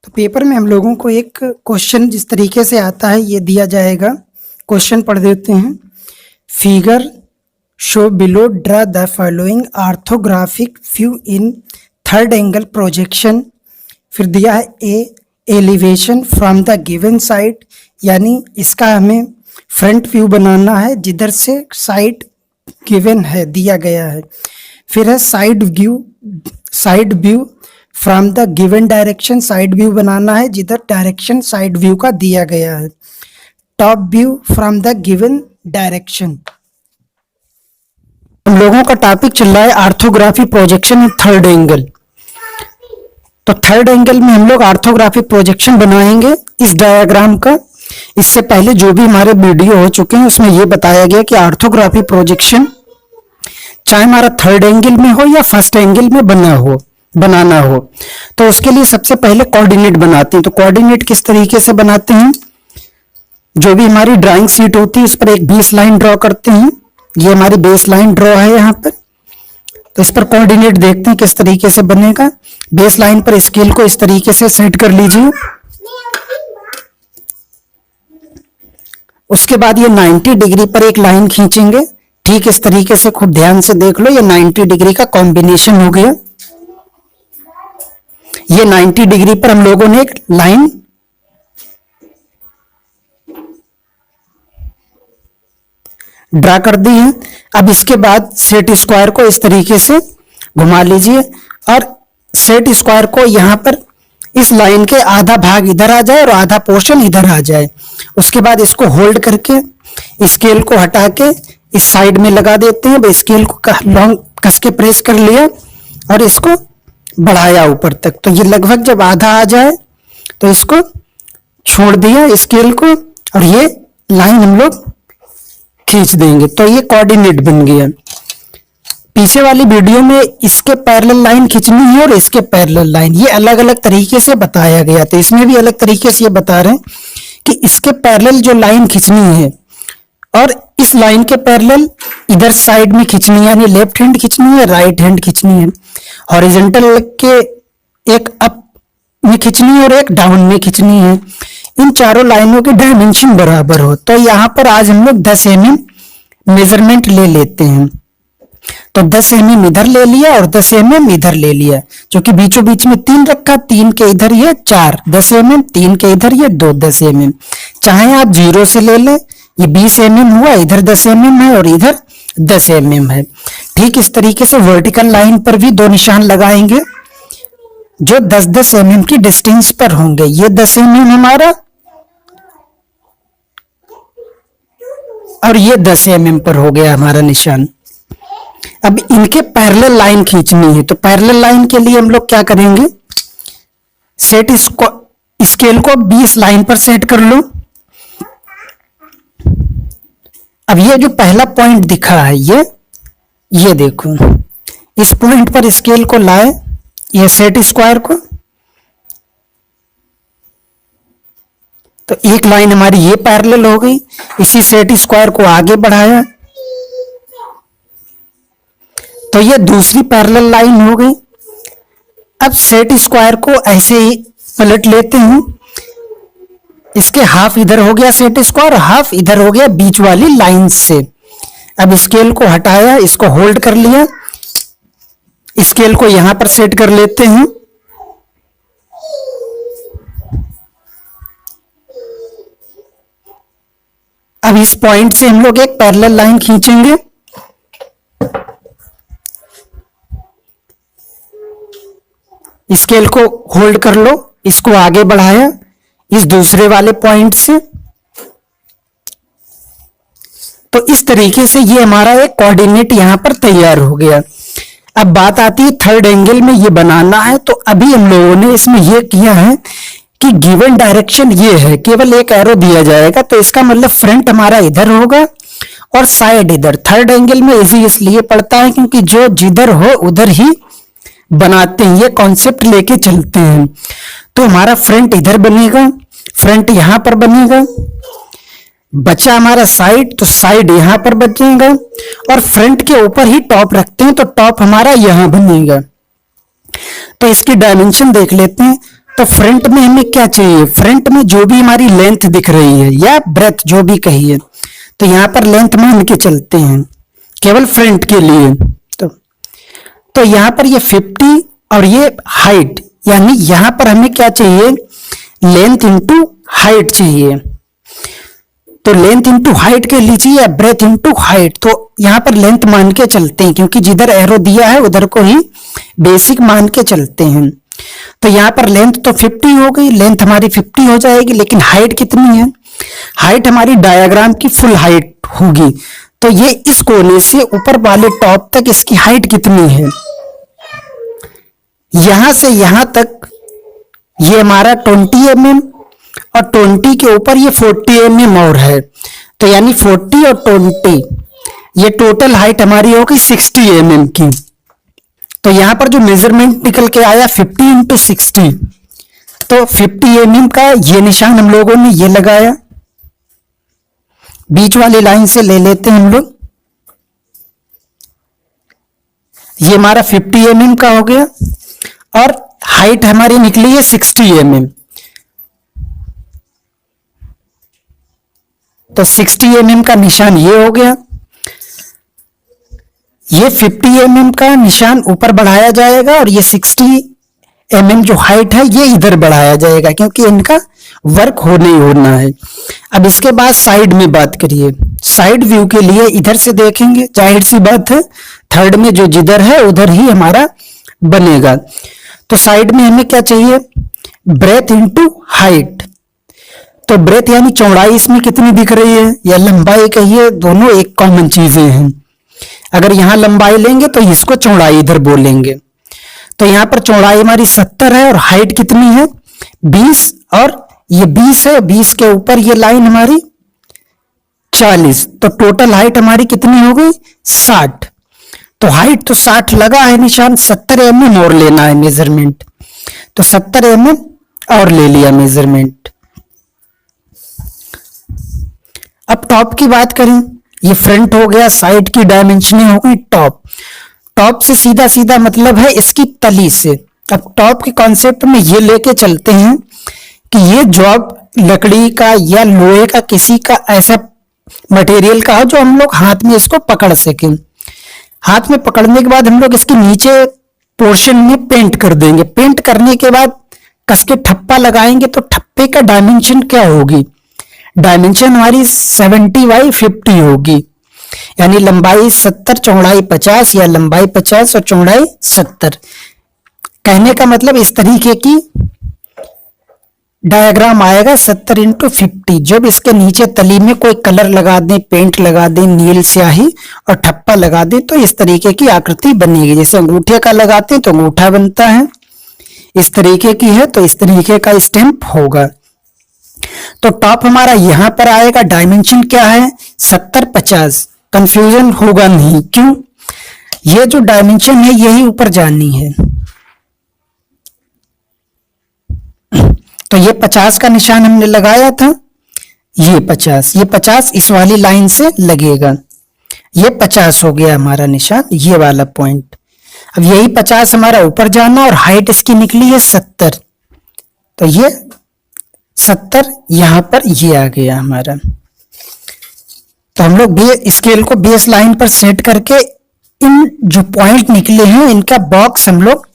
तो पेपर में हम लोगों को एक क्वेश्चन जिस तरीके से आता है ये दिया जाएगा। क्वेश्चन पढ़ देते हैं। Figure show below draw the following orthographic view in third angle projection. फिर दिया है a elevation from the given side, यानी इसका हमें फ्रंट व्यू बनाना है जिधर से साइड गिवन है दिया गया है। फिर है side view from the given direction, side view बनाना है जिधर डायरेक्शन साइड व्यू का दिया गया है। Top view from the given direction. हम लोगों का टॉपिक चल रहा है orthography projection in third angle. तो थर्ड एंगल में हम लोग ऑर्थोग्राफिक प्रोजेक्शन बनाएंगे इस डायग्राम का। इससे पहले जो भी हमारे वीडियो हो चुके हैं उसमें यह बताया गया कि ऑर्थोग्राफिक प्रोजेक्शन चाहे हमारा थर्ड एंगल में हो या फर्स्ट एंगल में बनाना हो तो उसके लिए सबसे पहले कोऑर्डिनेट बनाते हैं। तो कोऑर्डिनेट किस तरीके से बनाते हैं, जो भी हमारी ड्राइंग शीट होती है उस पर एक बेस लाइन ड्रॉ करते हैं। ये हमारी बेस लाइन ड्रॉ है यहाँ पर। तो इस पर कोऑर्डिनेट देखते हैं किस तरीके से बनेगा। बेस लाइन पर स्केल को इस तरीके से सेट कर लीजिए। उसके बाद ये 90 डिग्री पर एक लाइन खींचेंगे। ठीक इस तरीके से खूब ध्यान से देख लो, ये 90 डिग्री का कॉम्बिनेशन हो गया। ये 90 डिग्री पर हम लोगों ने एक लाइन ड्रा कर दी है। अब इसके बाद सेट स्क्वायर को इस तरीके से घुमा लीजिए और सेट स्क्वायर को यहां पर इस लाइन के आधा भाग इधर आ जाए और आधा पोर्शन इधर आ जाए। उसके बाद इसको होल्ड करके स्केल को हटा के इस साइड में लगा देते हैं। स्केल को लॉन्ग कस के प्रेस कर लिया और इसको बढ़ाया ऊपर तक। तो ये लगभग जब आधा आ जाए तो इसको छोड़ दिया स्केल को और ये लाइन हम लोग खींच देंगे। तो ये कोऑर्डिनेट बन गया। पीछे वाली वीडियो में इसके पैरेलल लाइन खींचनी है और इसके पैरेलल लाइन, ये अलग अलग तरीके से बताया गया। तो इसमें भी अलग तरीके से ये बता रहे हैं कि इसके पैरेलल जो लाइन खींचनी है और इस लाइन के पैरेलल इधर साइड में खींचनी है, यानी लेफ्ट हैंड खींचनी है, राइट हैंड खींचनी है। हॉरिजॉन्टल के एक अप में खींचनी है और एक डाउन में खींचनी है। इन चारों लाइनों की डायमेंशन बराबर हो। तो यहाँ पर आज हम लोग 10 mm मेजरमेंट ले लेते हैं। तो 10 mm इधर ले लिया और 10 mm इधर ले लिया, जो कि बीचों बीच में 3 रखा। 3 के इधर ये 4 10 mm, 3 के इधर ये 2 10 mm। चाहे आप 0 से ले लें, ये 20 mm हुआ, इधर 10 mm है और इधर 10 mm है। ठीक इस तरीके से वर्टिकल लाइन पर भी 2 निशान लगाएंगे जो 10-10 mm की डिस्टेंस पर होंगे। ये 10 mm हमारा और ये 10 mm पर हो गया हमारा निशान। अब इनके पैरेलल लाइन खींचनी है। तो पैरेलल लाइन के लिए हम लोग क्या करेंगे, सेट स्केल को 20 लाइन पर सेट कर लो। अब ये जो पहला पॉइंट दिखा है ये देखो, इस पॉइंट पर स्केल को लाए, ये सेट स्क्वायर को। तो एक लाइन हमारी ये पैरेलल हो गई। इसी सेट स्क्वायर को आगे बढ़ाया तो ये दूसरी पैरेलल लाइन हो गई। अब सेट स्क्वायर को ऐसे ही पलट लेते हैं। इसके हाफ इधर हो गया सेट स्क्वायर, हाफ इधर हो गया बीच वाली लाइन से। अब स्केल को हटाया, इसको होल्ड कर लिया, स्केल को यहां पर सेट कर लेते हैं। अब इस पॉइंट से हम लोग एक पैरेलल लाइन खींचेंगे। स्केल को होल्ड कर लो, इसको आगे बढ़ाया इस दूसरे वाले पॉइंट से। तो इस तरीके से ये हमारा एक कोऑर्डिनेट यहां पर तैयार हो गया। अब बात आती है थर्ड एंगल में ये बनाना है। तो अभी हम लोगों ने इसमें ये किया है कि गिवन डायरेक्शन ये है, केवल एक एरो दिया जाएगा। तो इसका मतलब फ्रंट हमारा इधर होगा और साइड इधर। थर्ड एंगल में इजी इसलिए पड़ता है क्योंकि जो जिधर हो उधर ही बनाते हैं, ये कॉन्सेप्ट लेके चलते हैं। तो हमारा फ्रंट इधर बनेगा, फ्रंट यहां पर बनेगा। बचा हमारा साइड, तो साइड यहां पर बचेगा और फ्रंट के ऊपर ही टॉप रखते हैं तो टॉप हमारा यहां बनेगा। तो इसकी डायमेंशन देख लेते हैं। तो फ्रंट में हमें क्या चाहिए, फ्रंट में जो भी हमारी लेंथ दिख रही है या ब्रेथ जो भी कहिए, तो यहाँ पर लेंथ मान के चलते हैं केवल फ्रंट के लिए। तो यहाँ पर ये 50 और ये हाइट, यानी यहाँ पर हमें क्या चाहिए, लेंथ इंटू हाइट चाहिए। तो लेंथ इंटू हाइट के लीजिए या ब्रेथ इंटू हाइट, तो यहाँ पर लेंथ मान के चलते हैं क्योंकि जिधर एरो दिया है उधर को ही बेसिक मान के चलते हैं। तो यहाँ पर लेंथ तो 50 हो गई, लेंथ हमारी 50 हो जाएगी, लेकिन हाइट कितनी है, हाइट हमारी डायग्राम की फुल हाइट होगी। तो ये इस कोने से ऊपर वाले टॉप तक इसकी हाइट कितनी है, यहां से यहां तक ये हमारा 20 mm और 20 के ऊपर ये 40 mm और है, तो यानी 40 और 20 ये टोटल हाइट हमारी होगी 60 mm की। तो यहां पर जो मेजरमेंट निकल के आया 50 इंटू 60, तो 50 mm का ये निशान हम लोगों ने ये लगाया, बीच वाली लाइन से ले लेते हैं हम लोग, ये हमारा 50 mm का हो गया और हाइट हमारी निकली है 60 mm। तो 60 mm का निशान ये हो गया, ये 50 mm का निशान ऊपर बढ़ाया जाएगा और ये 60 mm जो हाइट है ये इधर बढ़ाया जाएगा क्योंकि इनका वर्क होना ही होना है। अब इसके बाद साइड में बात करिए, साइड व्यू के लिए इधर से देखेंगे, जाहिर सी बात है थर्ड में जो जिधर है उधर ही हमारा बनेगा। तो साइड में हमें क्या चाहिए, ब्रेथ इंटू हाइट। तो ब्रेथ यानी चौड़ाई इसमें कितनी दिख रही है या लंबाई कहिए, दोनों एक कॉमन चीजें हैं। अगर यहां लंबाई लेंगे तो इसको चौड़ाई इधर बोलेंगे। तो यहां पर चौड़ाई हमारी 70 है और हाइट कितनी है 20, और ये 20 है, 20 के ऊपर ये लाइन हमारी 40, तो टोटल हाइट हमारी कितनी हो गई 60। तो हाइट तो 60 लगा है निशान, 70 mm और लेना है मेजरमेंट, तो 70 mm और ले लिया मेजरमेंट। अब टॉप की बात करें, ये फ्रंट हो गया, साइड की डायमेंशनिंग हो गई टॉप। टॉप से सीधा सीधा मतलब है इसकी तली से। अब टॉप के कॉन्सेप्ट में ये लेके चलते हैं कि ये जॉब लकड़ी का या लोहे का किसी का ऐसा मटेरियल का हो जो हम लोग हाथ में इसको पकड़ सकें। हाथ में पकड़ने के बाद हम लोग इसके नीचे पोर्शन में पेंट कर देंगे, पेंट करने के बाद कस के ठप्पा लगाएंगे, तो ठप्पे का डायमेंशन क्या होगी, डायमेंशन हमारी 70/50 होगी, यानी लंबाई 70 चौड़ाई 50 या लंबाई 50 और चौड़ाई 70। कहने का मतलब इस तरीके की डायग्राम आएगा 70 इंटू 50। जब इसके नीचे तली में कोई कलर लगा दें, पेंट लगा दें, नील स्याही और ठप्पा लगा दें, तो इस तरीके की आकृति बनेगी। जैसे अंगूठे का लगाते हैं तो अंगूठा बनता है, इस तरीके की है तो इस तरीके का स्टैंप होगा। तो टॉप हमारा यहां पर आएगा, डायमेंशन क्या है 70/50, कंफ्यूजन होगा नहीं, क्यों, ये जो डायमेंशन है यही ऊपर जानी है। तो ये 50 का निशान हमने लगाया था, ये 50 इस वाली लाइन से लगेगा, ये 50 हो गया हमारा निशान, ये वाला पॉइंट। अब यही 50 हमारा ऊपर जाना और हाइट इसकी निकली है 70, तो ये 70 यहां पर ये आ गया हमारा। तो हम लोग स्केल को बेस लाइन पर सेट करके इन जो पॉइंट निकले हैं इनका बॉक्स हम लोग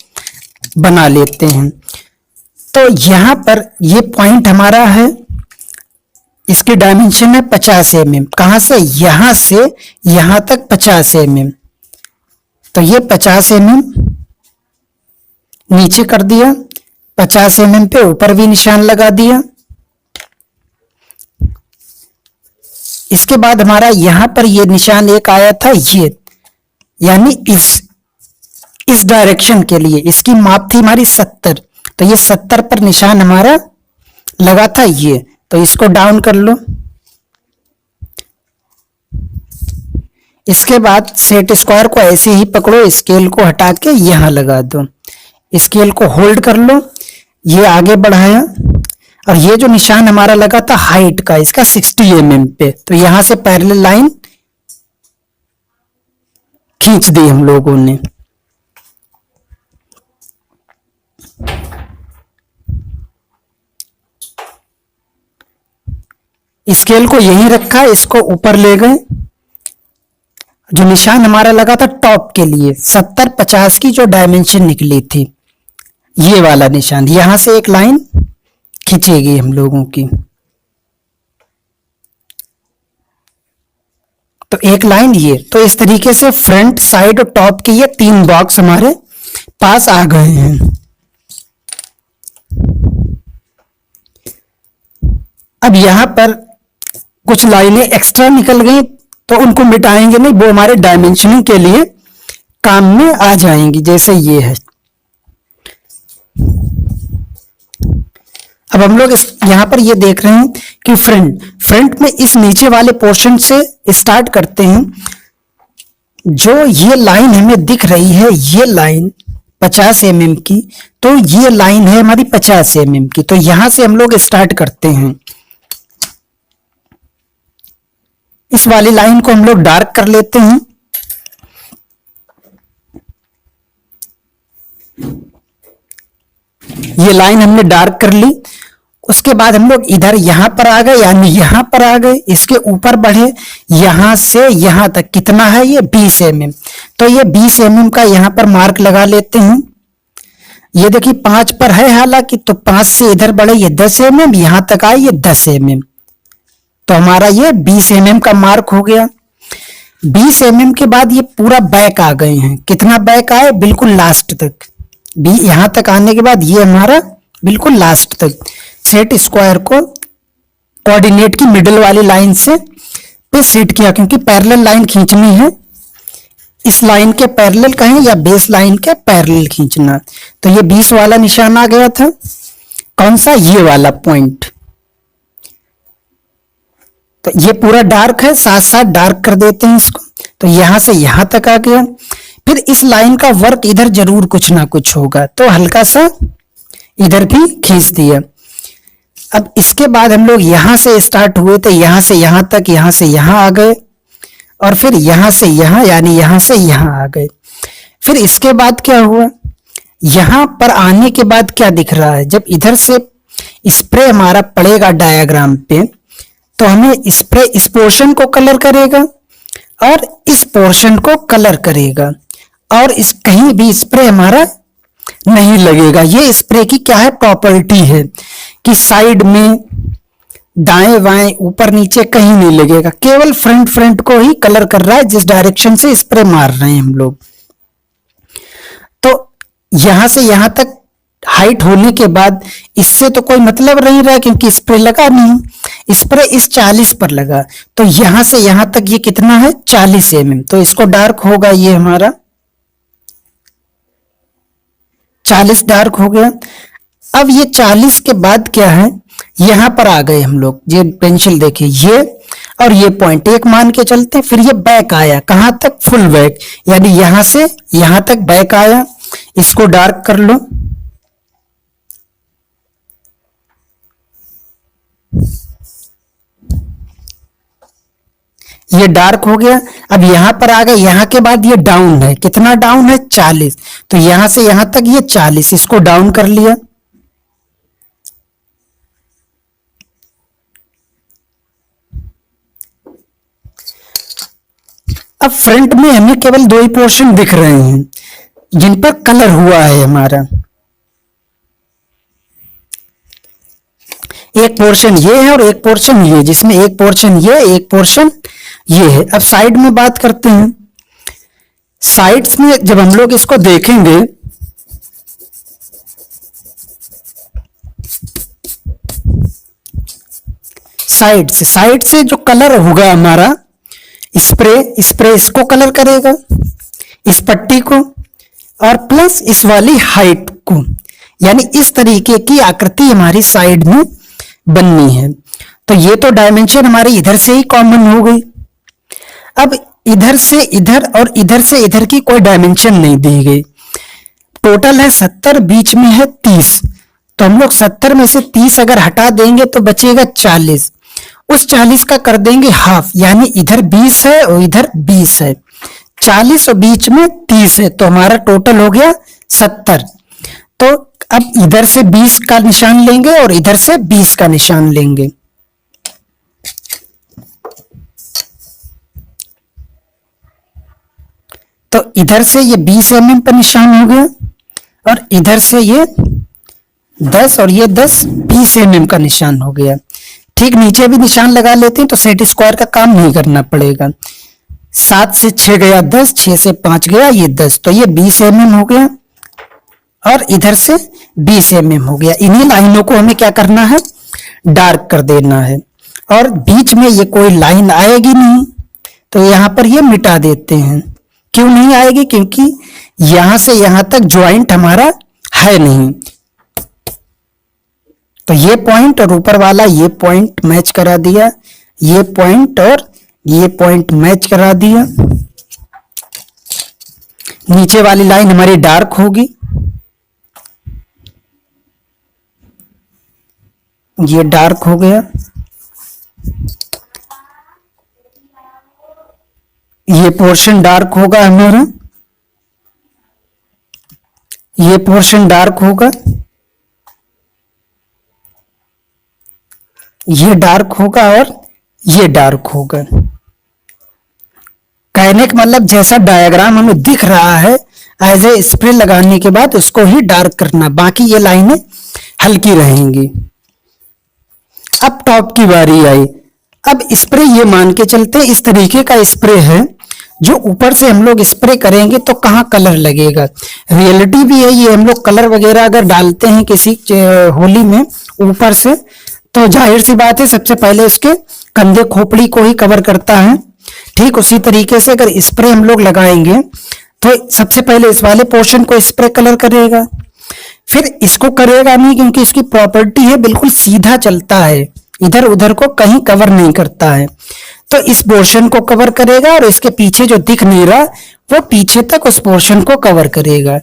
बना लेते हैं। तो यहां पर ये पॉइंट हमारा है, इसकी डायमेंशन है 50 mm, कहां से यहां तक 50 mm, तो ये 50 mm नीचे कर दिया, 50 mm पे ऊपर भी निशान लगा दिया। इसके बाद हमारा यहां पर ये निशान एक आया था ये, यानी इस डायरेक्शन के लिए इसकी माप थी हमारी 70, तो ये 70 पर निशान हमारा लगा था ये, तो इसको डाउन कर लो। इसके बाद सेट स्क्वायर को ऐसे ही पकड़ो, स्केल को हटा के यहां लगा दो, स्केल को होल्ड कर लो, ये आगे बढ़ाया और ये जो निशान हमारा लगा था हाइट का इसका 60 mm पे, तो यहां से पैरेलल लाइन खींच दी हम लोगों ने। स्केल को यहीं रखा, इसको ऊपर ले गए। जो निशान हमारा लगा था टॉप के लिए 70-50 की जो डायमेंशन निकली थी, ये वाला निशान, यहां से एक लाइन खींचेगी हम लोगों की। तो एक लाइन ये, तो इस तरीके से फ्रंट, साइड और टॉप के ये 3 बॉक्स हमारे पास आ गए हैं। अब यहां पर कुछ लाइनें एक्स्ट्रा निकल गई, तो उनको मिटाएंगे नहीं, वो हमारे डायमेंशनिंग के लिए काम में आ जाएंगी, जैसे ये है। अब हम लोग यहां पर ये देख रहे हैं कि फ्रंट में इस नीचे वाले पोर्शन से स्टार्ट करते हैं। जो ये लाइन हमें दिख रही है, ये लाइन 50 mm की, तो ये लाइन है हमारी 50 mm की, तो यहां से हम लोग स्टार्ट करते हैं। इस वाली लाइन को हम लोग डार्क कर लेते हैं। ये लाइन हमने डार्क कर ली। उसके बाद हम लोग इधर यहां पर आ गए, यानी यहां पर आ गए, इसके ऊपर बढ़े, यहां से यहां तक कितना है, ये 20 mm। तो ये 20 mm का यहां पर मार्क लगा लेते हैं। ये देखिए 5 पर है हालांकि, तो 5 से इधर बढ़े, ये 10 mm, यहां तक आए ये 10 mm, तो हमारा ये 20 mm का मार्क हो गया। 20 mm के बाद ये पूरा बैक आ गए हैं। कितना बैक आए, बिल्कुल लास्ट तक। यहां तक आने के बाद ये हमारा बिल्कुल लास्ट तक सेट स्क्वायर को कोऑर्डिनेट की मिडिल वाली लाइन से पे सेट किया, क्योंकि पैरेलल लाइन खींचनी है। इस लाइन के पैरेलल कहें या बेस लाइन के पैरेलल खींचना। तो ये 20 वाला निशान आ गया था। कौन सा, ये वाला पॉइंट। तो ये पूरा डार्क है, साथ साथ डार्क कर देते हैं इसको। तो यहां से यहां तक आ गया। फिर इस लाइन का वर्क इधर जरूर कुछ ना कुछ होगा, तो हल्का सा इधर भी खींच दिया। अब इसके बाद हम लोग यहां से स्टार्ट हुए थे, यहां से यहां तक, यहां से यहां आ गए, और फिर यहां से यहां, यानी यहां से यहां आ गए। फिर इसके बाद क्या हुआ, यहां पर आने के बाद क्या दिख रहा है, जब इधर से स्प्रे हमारा पड़ेगा डायग्राम पे, तो हमें स्प्रे इस पोर्शन को कलर करेगा और इस पोर्शन को कलर करेगा, और इस कहीं भी स्प्रे हमारा नहीं लगेगा। ये स्प्रे की क्या है, प्रॉपर्टी है कि साइड में, दाएं बाएं, ऊपर नीचे कहीं नहीं लगेगा, केवल फ्रंट को ही कलर कर रहा है, जिस डायरेक्शन से स्प्रे मार रहे हैं हम लोग। तो यहां से यहां तक हाइट होने के बाद इससे तो कोई मतलब नहीं रहा, क्योंकि स्प्रे लगा नहीं। स्प्रे इस 40 पर लगा, तो यहां से यहां तक ये कितना है, 40 mm। तो इसको डार्क होगा, ये हमारा 40 डार्क हो गया। अब ये 40 के बाद क्या है, यहां पर आ गए हम लोग। ये पेंसिल देखिए, ये और ये पॉइंट एक मान के चलते। फिर ये बैक आया, कहां तक, फुल बैक, यानी यहां से यहां तक बैक आया। इसको डार्क कर लो। ये डार्क हो गया। अब यहां पर आ गए, यहां के बाद ये डाउन है, कितना डाउन है, 40। तो यहां से यहां तक ये 40, इसको डाउन कर लिया। अब फ्रंट में हमें केवल 2 ही पोर्शन दिख रहे हैं जिन पर कलर हुआ है हमारा। एक पोर्शन ये है और एक पोर्शन ये, जिसमें एक पोर्शन ये, एक पोर्शन ये है। अब साइड में बात करते हैं। साइड्स में जब हम लोग इसको देखेंगे, साइड से जो कलर होगा हमारा, स्प्रे इसको कलर करेगा, इस पट्टी को, और प्लस इस वाली हाइट को। यानी इस तरीके की आकृति हमारी साइड में बननी है। तो ये तो डायमेंशन हमारी इधर से ही कॉमन हो गई। अब इधर से इधर और इधर से इधर की कोई डायमेंशन नहीं दी गई। टोटल है 70, बीच में है 30। तो हम लोग 70 में से 30 अगर हटा देंगे तो बचेगा 40। उस 40 का कर देंगे हाफ, यानी इधर 20 है और इधर 20 है। 40 और बीच में 30 है, तो हमारा टोटल हो गया 70। तो अब इधर से 20 का निशान लेंगे और इधर से 20 का निशान लेंगे। तो इधर से ये 20 mm पर निशान हो गया और इधर से ये 10 और ये 10 20 mm का निशान हो गया। ठीक नीचे भी निशान लगा लेते हैं तो सेट स्क्वायर का काम नहीं करना पड़ेगा। 7 से 6 गया 10, 6 से 5 गया ये 10, तो ये 20 mm हो गया और इधर से 20 mm हो गया। इन्हीं लाइनों को हमें क्या करना है, डार्क कर देना है। और बीच में ये कोई लाइन आएगी नहीं, तो यहां पर ये मिटा देते हैं। क्यों नहीं आएगी, क्योंकि यहां से यहां तक ज्वाइंट हमारा है नहीं। तो ये पॉइंट और ऊपर वाला ये पॉइंट मैच करा दिया, ये पॉइंट और ये पॉइंट मैच करा दिया। नीचे वाली लाइन हमारी डार्क होगी, ये डार्क हो गया। ये पोर्शन डार्क होगा हमारा, ये पोर्शन डार्क होगा, ये डार्क होगा और ये डार्क होगा। कहने का मतलब जैसा डायग्राम हमें दिख रहा है एज ए स्प्रे लगाने के बाद उसको ही डार्क करना, बाकी ये लाइनें हल्की रहेंगी। अब टॉप की बारी आई। अब स्प्रे ये मान के चलते इस तरीके का स्प्रे है जो ऊपर से हम लोग स्प्रे करेंगे तो कहाँ कलर लगेगा। रियलिटी भी है ये, हम लोग कलर वगैरह अगर डालते हैं किसी होली में ऊपर से तो जाहिर सी बात है सबसे पहले उसके कंधे खोपड़ी को ही कवर करता है। ठीक उसी तरीके से अगर स्प्रे हम लोग लगाएंगे तो सबसे पहले इस वाले पोर्शन को स्प्रे कलर करेगा, फिर इसको करेगा नहीं क्योंकि इसकी प्रॉपर्टी है बिल्कुल सीधा चलता है, इधर उधर को कहीं कवर नहीं करता है। तो इस पोर्शन को कवर करेगा और इसके पीछे जो दिख नहीं रहा वो पीछे तक उस पोर्शन को कवर करेगा।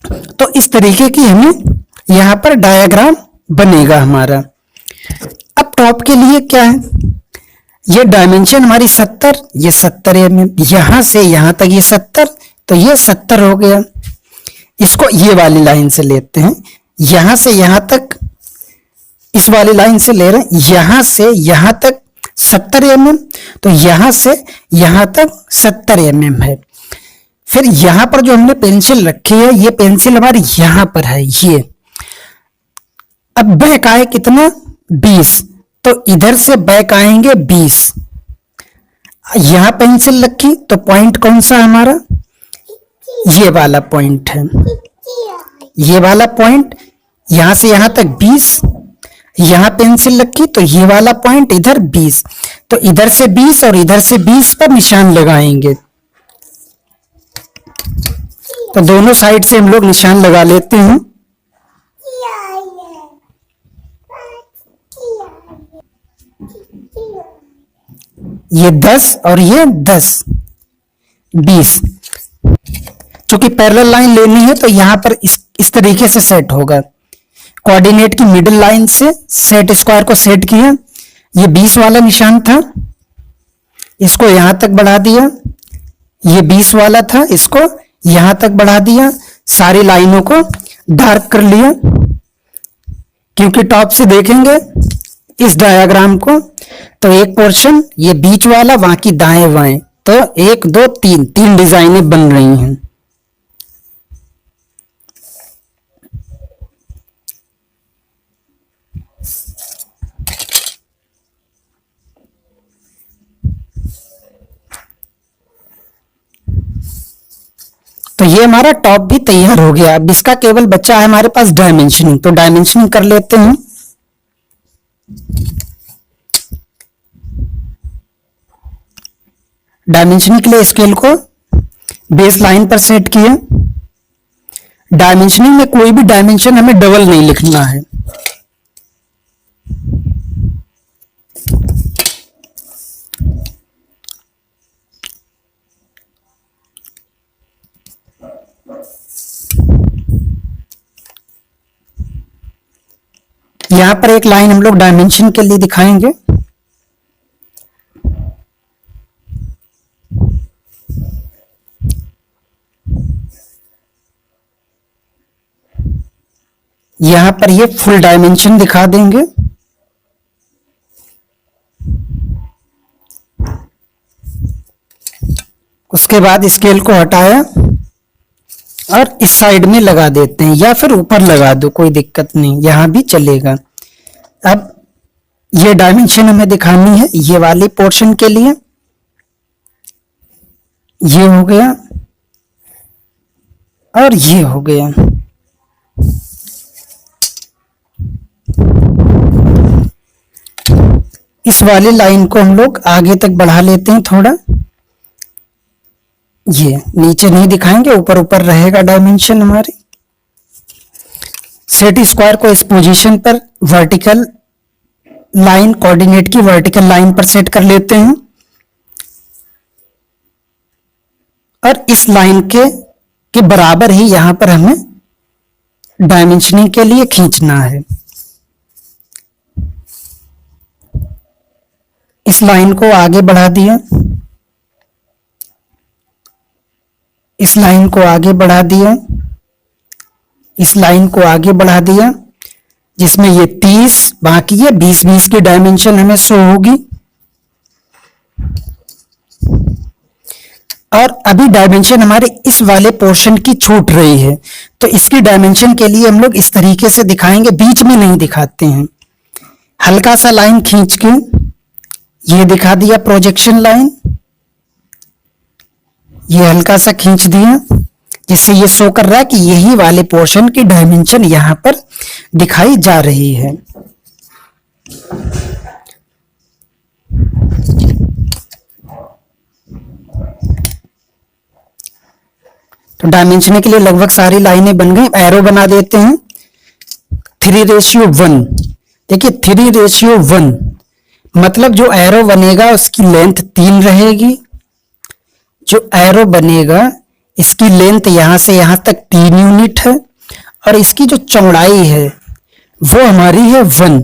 तो इस तरीके की हमें यहां पर डायग्राम बनेगा हमारा। अब टॉप के लिए क्या है, ये डायमेंशन हमारी 70, ये 70 mm, यहां से यहां तक ये 70, तो ये 70 हो गया। इसको ये वाली लाइन से लेते हैं, यहां से यहां तक इस वाली लाइन से ले रहे हैं, यहां से यहां तक 70 mm, तो यहां से यहां तक 70 mm है। फिर यहां पर जो हमने पेंसिल रखी है ये पेंसिल हमारी यहां पर है ये। अब बैक आए कितना 20, तो इधर से बैक आएंगे 20। यहां पेंसिल रखी तो पॉइंट कौन सा हमारा, ये वाला पॉइंट है, ये वाला पॉइंट। यहां से यहां तक 20, यहां पेंसिल रखी तो ये वाला पॉइंट इधर 20, तो इधर से 20 और इधर से 20 पर निशान लगाएंगे। तो दोनों साइड से हम लोग निशान लगा लेते हैं। ये 10 और ये 10 20, चूंकि पैरेलल लाइन लेनी है तो यहां पर इस तरीके से सेट होगा। कोऑर्डिनेट की मिडिल लाइन से सेट स्क्वायर को सेट किया, ये 20 वाला निशान था, इसको यहां तक बढ़ा दिया, ये 20 वाला था, इसको यहां तक बढ़ा दिया, सारी लाइनों को डार्क कर लिया। क्योंकि टॉप से देखेंगे इस डायग्राम को तो एक पोर्शन ये बीच वाला, बाकी दाएं बाएं, तो 1 2 3 डिजाइनें बन रही हैं। तो ये हमारा टॉप भी तैयार हो गया। अब इसका केवल बचा है हमारे पास डायमेंशनिंग, तो डायमेंशनिंग कर लेते हैं। डायमेंशनिंग के लिए स्केल को बेस लाइन पर सेट किया। डायमेंशनिंग में कोई भी डायमेंशन हमें डबल नहीं लिखना है। यहां पर एक लाइन हम लोग डायमेंशन के लिए दिखाएंगे। यहां पर ये फुल डायमेंशन दिखा देंगे। उसके बाद स्केल को हटाया और इस साइड में लगा देते हैं, या फिर ऊपर लगा दो, कोई दिक्कत नहीं, यहां भी चलेगा। अब ये डायमेंशन हमें दिखानी है ये वाले पोर्शन के लिए। ये हो गया और ये हो गया। इस वाली लाइन को हम लोग आगे तक बढ़ा लेते हैं थोड़ा। ये नीचे नहीं दिखाएंगे, ऊपर ऊपर रहेगा डायमेंशन हमारे। सेट स्क्वायर को इस पोजीशन पर वर्टिकल लाइन, कोऑर्डिनेट की वर्टिकल लाइन पर सेट कर लेते हैं और इस लाइन के बराबर ही यहां पर हमें डायमेंशनिंग के लिए खींचना है। इस लाइन को आगे बढ़ा दिया, इस लाइन को आगे बढ़ा दिया, इस लाइन को आगे बढ़ा दिया, जिसमें ये 30 बाकी है, 20-20 की डायमेंशन हमें शो होगी। और अभी डायमेंशन हमारे इस वाले पोर्शन की छूट रही है, तो इसकी डायमेंशन के लिए हम लोग इस तरीके से दिखाएंगे, बीच में नहीं दिखाते हैं। हल्का सा लाइन खींच के ये दिखा दिया प्रोजेक्शन लाइन, ये हल्का सा खींच दिया, जिससे ये शो कर रहा है कि यही वाले पोर्शन की डायमेंशन यहां पर दिखाई जा रही है। तो डायमेंशन के लिए लगभग सारी लाइनें बन गई। एरो बना देते हैं 3:1। देखिए 3:1 मतलब जो एरो बनेगा उसकी लेंथ 3 रहेगी। जो एरो बनेगा इसकी लेंथ यहां से यहां तक 3 यूनिट है और इसकी जो चौड़ाई है वो हमारी है 1।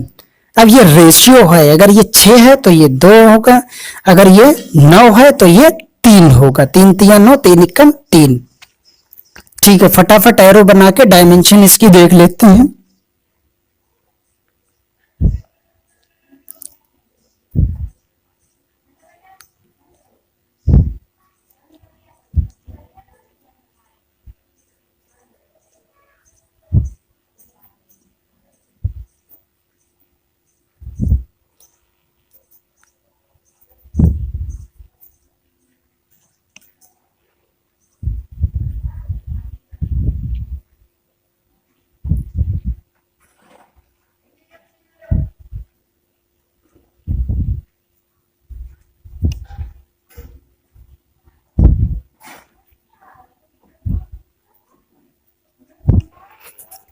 अब ये रेशियो है, अगर ये 6 है तो ये 2 होगा, अगर ये 9 है तो ये 3 होगा। 3 3 9, 3 1 3। ठीक है, फटाफट एरो बना के डायमेंशन इसकी देख लेते हैं।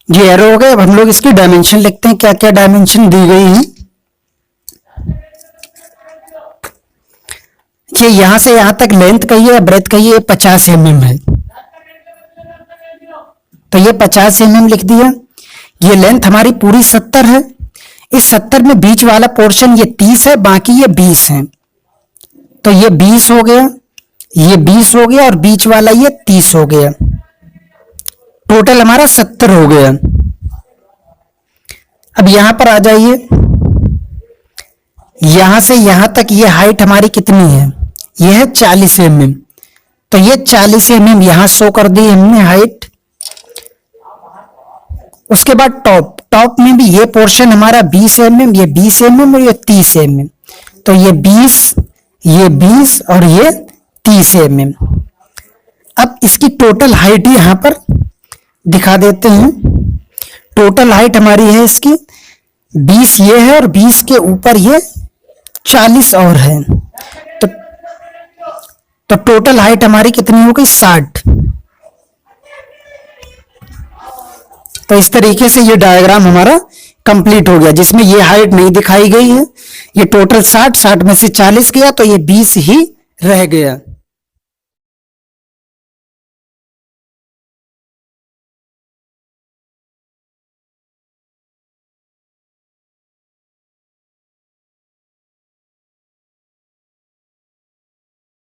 ये एरो हो गया। अब हम लोग इसकी डायमेंशन लिखते हैं, क्या क्या डायमेंशन दी गई है। ये यहां से यहां तक लेंथ कही है, ब्रेथ कही है, 50 mm है, तो ये 50 mm लिख दिया। ये लेंथ हमारी पूरी 70 है। इस 70 में बीच वाला पोर्शन ये 30 है, बाकी ये 20 है, तो ये 20 हो गया, ये 20 हो गया और बीच वाला ये 30 हो गया। टोटल हमारा 70 हो गया। अब यहां पर आ जाइए, यहां से यहां तक ये हाइट हमारी कितनी है, ये है 40 mm, तो ये 40 mm यहां शो कर दी हमने हाइट। उसके बाद टॉप में भी ये पोर्शन हमारा 20 mm, ये 20 mm और ये 30 mm, तो ये 20 और ये 30 mm। अब इसकी टोटल हाइट यहां पर दिखा देते हैं। टोटल हाइट हमारी है इसकी 20 ये है और 20 के ऊपर ये 40 और है, तो टोटल हाइट हमारी कितनी हो गई 60। तो इस तरीके से ये डायग्राम हमारा कंप्लीट हो गया, जिसमें ये हाइट नहीं दिखाई गई है। ये टोटल 60 में से 40 गया तो ये 20 ही रह गया।